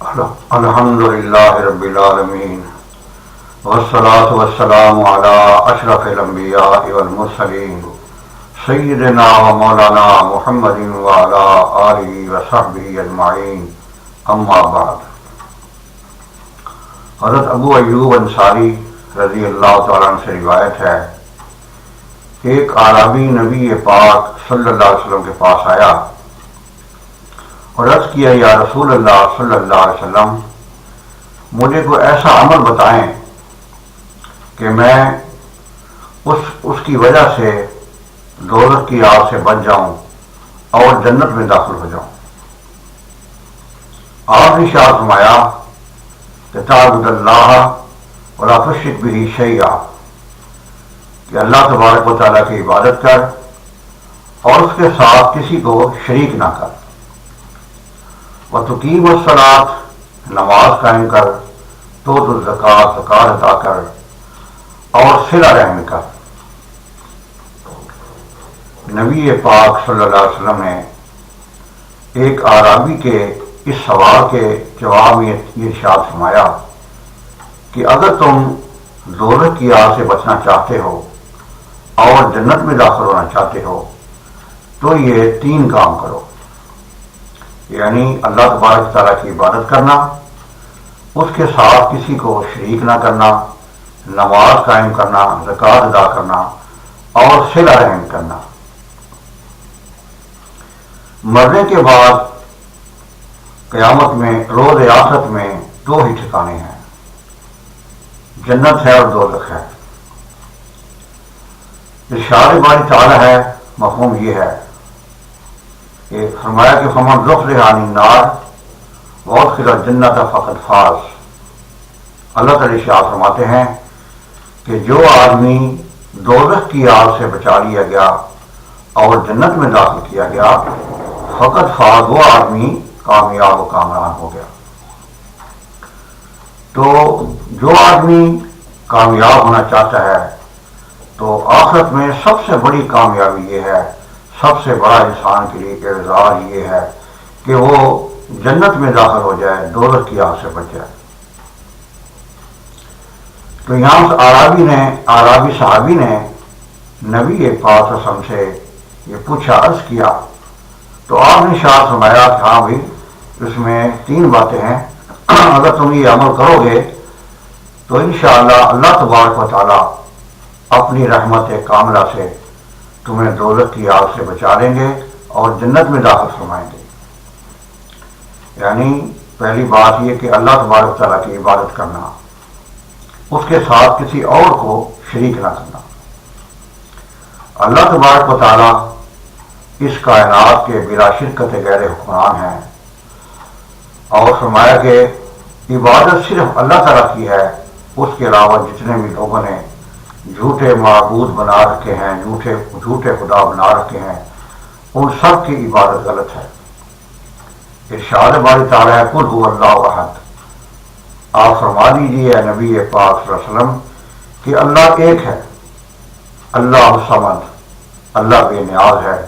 الحمد للہ رب العالمین والصلاة والسلام علی اشرف الانبیاء والمرسلین سیدنا و مولانا محمد وعلی آلہ وصحبہ اجمعین، اما بعد۔ حضرت ابو ایوب انصاری رضی اللہ تعالیٰ عنہ سے روایت ہے، ایک اعرابی نبی پاک صلی اللہ علیہ وسلم کے پاس آیا اور عرض کیا، یا رسول اللہ صلی اللہ علیہ وسلم، مجھے کوئی ایسا عمل بتائیں کہ میں اس کی وجہ سے دوزخ کی آگ سے بچ جاؤں اور جنت میں داخل ہو جاؤں۔ آپ نے ارشاد فرمایا کہ تعبد اللہ ولا تشرک بہ شیئا، کہ اللہ تبارک و تعالیٰ کی عبادت کر اور اس کے ساتھ کسی کو شریک نہ کر، وتقیم الصلاۃ، نماز قائم کر، تؤتی الزکوٰۃ، زکوٰۃ ادا کر، اور صلہ رحم کر۔ نبی پاک صلی اللہ علیہ وسلم نے ایک اعرابی کے اس سوال کے جواب میں یہ ارشاد فرمایا کہ اگر تم دوزخ کی آگ سے بچنا چاہتے ہو اور جنت میں داخل ہونا چاہتے ہو تو یہ 3 کام کرو، یعنی اللہ تبارک تعالیٰ کی عبادت کرنا، اس کے ساتھ کسی کو شریک نہ کرنا، نماز قائم کرنا، زکوٰۃ ادا کرنا اور صلہ رحم کرنا۔ مرنے کے بعد قیامت میں، روز آخرت میں 2 ہی ٹھکانے ہیں، جنت ہے اور دوزخ ہے۔ ارشاد باری تعالیٰ ہے، مفہوم یہ ہے کہ فرمایا کہ فمن زحزح عن النار وادخل الجنۃ فقد فاز۔ اللہ تعالی ارشاد فرماتے ہیں کہ جو آدمی دوزخ کی آگ سے بچا لیا گیا اور جنت میں داخل کیا گیا، فقد فاز، وہ آدمی کامیاب و کامران ہو گیا۔ تو جو آدمی کامیاب ہونا چاہتا ہے تو آخرت میں سب سے بڑی کامیابی یہ ہے، سب سے بڑا انسان کے لیے اعزاز یہ ہے کہ وہ جنت میں داخل ہو جائے، دوزخ کی آگ سے بچ جائے۔ تو یہاں سے اعرابی صحابی نے نبی پاک صلی اللہ علیہ وسلم سے یہ پوچھا، عرض کیا، تو آپ نے ارشاد فرمایا کہ ہاں بھائی، اس میں 3 باتیں ہیں، اگر تم یہ عمل کرو گے تو انشاءاللہ اللہ تبارک و تعالیٰ اپنی رحمت کاملہ سے تمہیں دوزخ کی آگ سے بچا لیں گے اور جنت میں داخل فرمائیں گے۔ یعنی پہلی بات یہ کہ اللہ تبارک و تعالیٰ کی عبادت کرنا، اس کے ساتھ کسی اور کو شریک نہ کرنا۔ اللہ تبارک و تعالیٰ اس کائنات کے بلا شرکت غیر حکمران ہیں، اور فرمایا کہ عبادت صرف اللہ تعالیٰ کی ہے، اس کے علاوہ جتنے بھی لوگوں نے جھوٹے معبود بنا رکھے ہیں، جھوٹے خدا بنا رکھے ہیں، ان سب کی عبادت غلط ہے۔ ارشاد باری تعالیٰ ہے، قل هو اللہ احد، آپ فرما دیجیے نبی پاک صلی اللہ علیہ وسلم کہ اللہ ایک ہے، اللہ الصمد، اللہ بے نیاز ہے،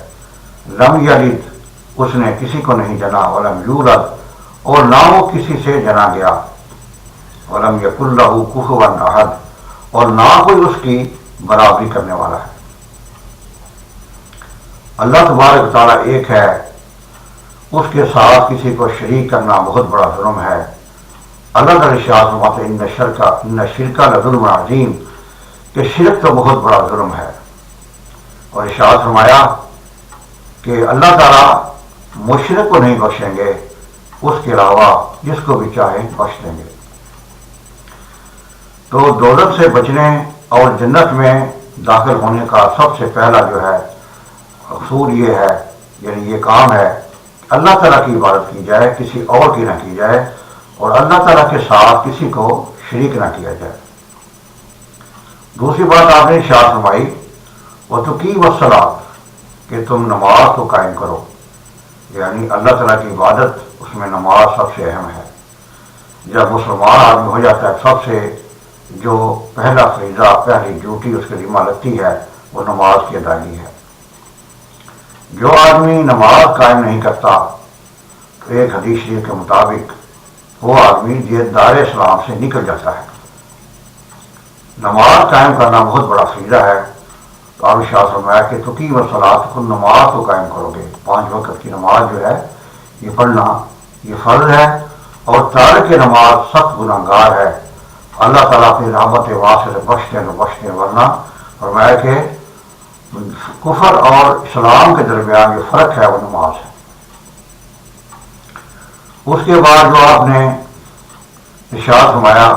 لم یلد، اس نے کسی کو نہیں جنا، ولم یولد، اور نہ وہ کسی سے جنا گیا، ولم یکن لہ کفوا احد، اور نہ کوئی اس کی برابری کرنے والا ہے۔ اللہ تبارک تعالیٰ ایک ہے، اس کے ساتھ کسی کو شریک کرنا بہت بڑا جرم ہے۔ اللہ تعالیٰ ارشاد فرماتے ہیں، ان الشرک لظلم عظیم، کہ شرک تو بہت بڑا جرم ہے۔ اور ارشاد فرمایا کہ اللہ تعالیٰ مشرک کو نہیں بخشیں گے، اس کے علاوہ جس کو بھی چاہیں بخش دیں گے۔ تو دوزخ سے بچنے اور جنت میں داخل ہونے کا سب سے پہلا جو ہے اصول یہ ہے، یعنی یہ کام ہے کہ اللہ تعالیٰ کی عبادت کی جائے، کسی اور کی نہ کی جائے، اور اللہ تعالیٰ کے ساتھ کسی کو شریک نہ کیا جائے۔ دوسری بات آپ نے ارشاد فرمائی، وتقیم الصلاۃ، کہ تم نماز کو قائم کرو، یعنی اللہ تعالیٰ کی عبادت، اس میں نماز سب سے اہم ہے۔ جب مسلمان آدمی ہو جاتا ہے، سب سے جو پہلا فریضہ، پہلی ڈیوٹی اس کے ذمہ لگتی ہے وہ نماز کی ادائیگی ہے۔ جو آدمی نماز قائم نہیں کرتا تو ایک حدیث شریف کے مطابق وہ آدمی دار اسلام سے نکل جاتا ہے۔ نماز قائم کرنا بہت بڑا فریضہ ہے۔ تو آپ شاہ فرمایا کہ تقیم الصلاۃ، کو نماز کو قائم کرو گے، 5 وقت کی نماز جو ہے یہ پڑھنا یہ فرض ہے، اور تارک نماز سخت گناہ گار ہے، اللہ تعالیٰ کی رحمت واسع سے بخشتے ورنہ فرمایا کہ کفر اور اسلام کے درمیان جو فرق ہے وہ نماز ہے۔ اس کے بعد جو آپ نے ارشاد فرمایا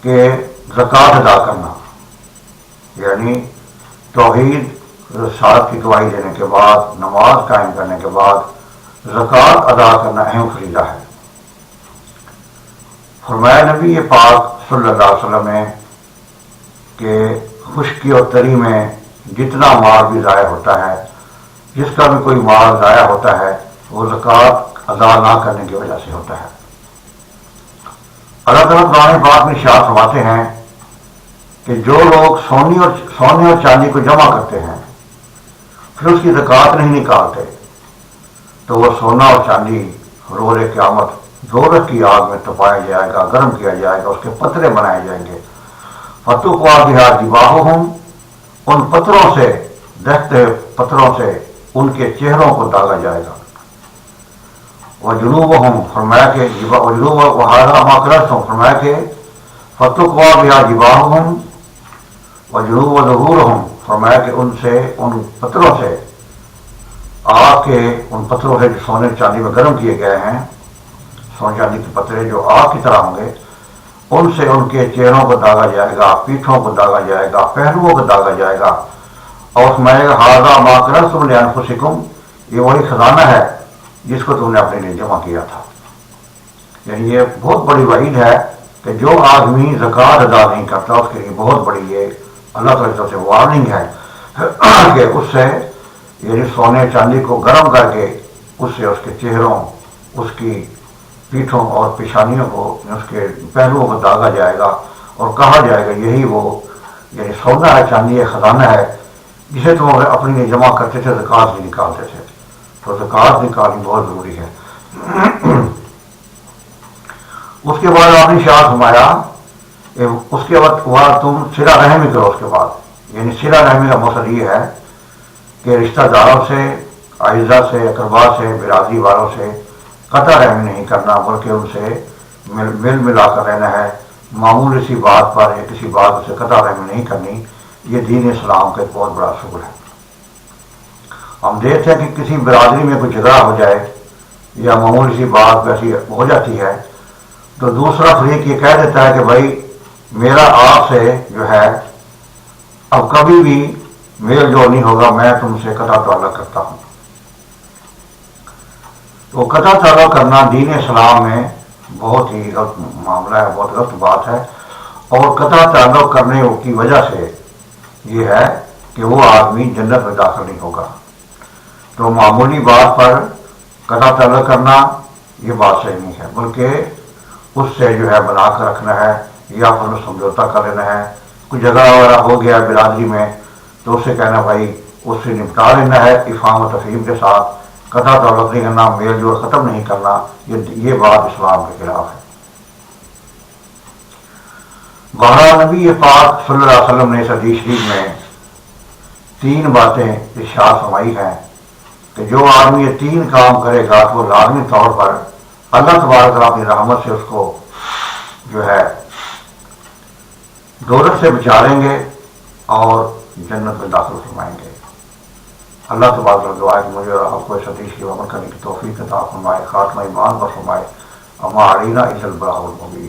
کہ زکوٰۃ ادا کرنا، یعنی توحید رسالت کی گواہی دینے کے بعد، نماز قائم کرنے کے بعد زکوٰۃ ادا کرنا اہم فریضہ ہے۔ فرمایا نبی پاک صلی اللہ علیہ وسلم نے کہ خشکی اور تری میں جتنا مال بھی ضائع ہوتا ہے، جس کا بھی کوئی مال ضائع ہوتا ہے، وہ زکوٰۃ ادا نہ کرنے کی وجہ سے ہوتا ہے۔ اللہ تعالیٰ قرآن پاک میں ارشاد فرماتے ہیں کہ جو لوگ سونے اور چاندی کو جمع کرتے ہیں پھر اس کی زکوٰۃ نہیں نکالتے، تو وہ سونا اور چاندی روز قیامت دوزخ کی آگ میں تپایا جائے گا، گرم کیا جائے گا، اس کے پترے بنائے جائیں گے۔ فتوقوا بہا جباہہم، ان پتھروں سے، دہتے پتھروں سے ان کے چہروں کو داغا جائے گا۔ وجنوبہم، فرمایا کہ وجنوب وہذا ما کنزتم، فرمایا کہ فتوقوا بہا جباہہم وجنوب ظہورہم، فرمایا کہ ان سے، ان پتھروں سے، آگ کے ان پتھروں سے جو سونے چاندی میں گرم کیے گئے ہیں، سونے چاندی کے پتھرے جو آگ کی طرح ہوں گے، ان سے ان کے چہروں کو داغا جائے گا، پیٹھوں کو داغا جائے گا، پہلوؤں کو داغا جائے گا، اور فرمائے گا ھذا ما کنزتم لانفسکم، یہ وہی خزانہ ہے جس کو تم نے اپنے لیے جمع کیا تھا۔ یعنی یہ بہت بڑی وعید ہے کہ جو آدمی زکوٰۃ ادا نہیں کرتا اس کے لیے بہت بڑی یہ اللہ تعالی کی طرف سے وارننگ ہے کہ اس سے، یعنی سونے چاندی کو گرم کر کے اس سے اس کے چہروں، اس کی پیٹھوں اور پیشانیوں کو، اس کے پہلوؤں کو داغا جائے گا، اور کہا جائے گا یہی وہ، یعنی سونا ہے، چاندی ہے، خزانہ ہے جسے تم اپنے لیے جمع کرتے تھے، زکوٰۃ نہیں نکالتے تھے۔ تو زکوٰۃ نکالنی بہت ضروری ہے۔ اس کے بعد آپ نے ارشاد فرمایا اس کے بعد تم صلہ رحمی کرو۔ اس کے بعد یعنی صلہ رحمی کا مقصد یہ ہے کہ رشتہ داروں سے، اعزاء سے، اقربا سے، برادری والوں سے قطع رحمی نہیں کرنا، بلکہ ان سے مل ملا کر رہنا ہے، معمولی سی بات پر یا کسی بات سے قطع رحمی نہیں کرنی۔ یہ دین اسلام کا ایک بہت بڑا اصول ہے۔ ہم دیکھتے ہیں کہ کسی برادری میں کوئی جھگڑا ہو جائے یا معمولی سی بات ویسی ہو جاتی ہے تو دوسرا فریق یہ کہہ دیتا ہے کہ بھائی میرا آپ سے جو ہے اب کبھی بھی میل جول نہیں ہوگا، میں تم سے قطع تعلق کرتا ہوں۔ تو قطع تعلق کرنا دین اسلام میں بہت ہی غلط معاملہ ہے، بہت غلط بات ہے، اور قطع تعلق کرنے کی وجہ سے یہ ہے کہ وہ آدمی جنت میں داخل نہیں ہوگا۔ تو معمولی بات پر قطع تعلق کرنا یہ بات صحیح نہیں ہے، بلکہ اس سے جو ہے بنا کر رکھنا ہے، یا پھر سمجھوتا کر لینا ہے۔ کوئی جھگڑا وغیرہ ہو گیا برادری میں تو اسے کہنا بھائی اس سے نپٹا لینا ہے افہام و تفہیم کے ساتھ، قطع تعلق نہیں کرنا، میل جول ختم نہیں کرنا، یہ بات اسلام کے خلاف ہے۔ بہرحال نبی پاک صلی اللہ علیہ وسلم نے اس حدیث شریف میں 3 باتیں ارشاد فرمائی ہیں کہ جو آدمی یہ 3 کام کرے گا تو وہ لازمی طور پر اللہ تبارک تعالیٰ اپنی رحمت سے اس کو جو ہے دوزخ سے بچا لیں گے اور جنت میں داخل فرمائیں گے۔ اللہ تبارک تعالیٰ دعا ہے کہ مجھے اور آپ کو اس حدیث کی عمل کرنے کی توفیق عطا فرمائے، خاتمہ ایمان پر فرمائے۔ اما علینا الا البلاغ المبین۔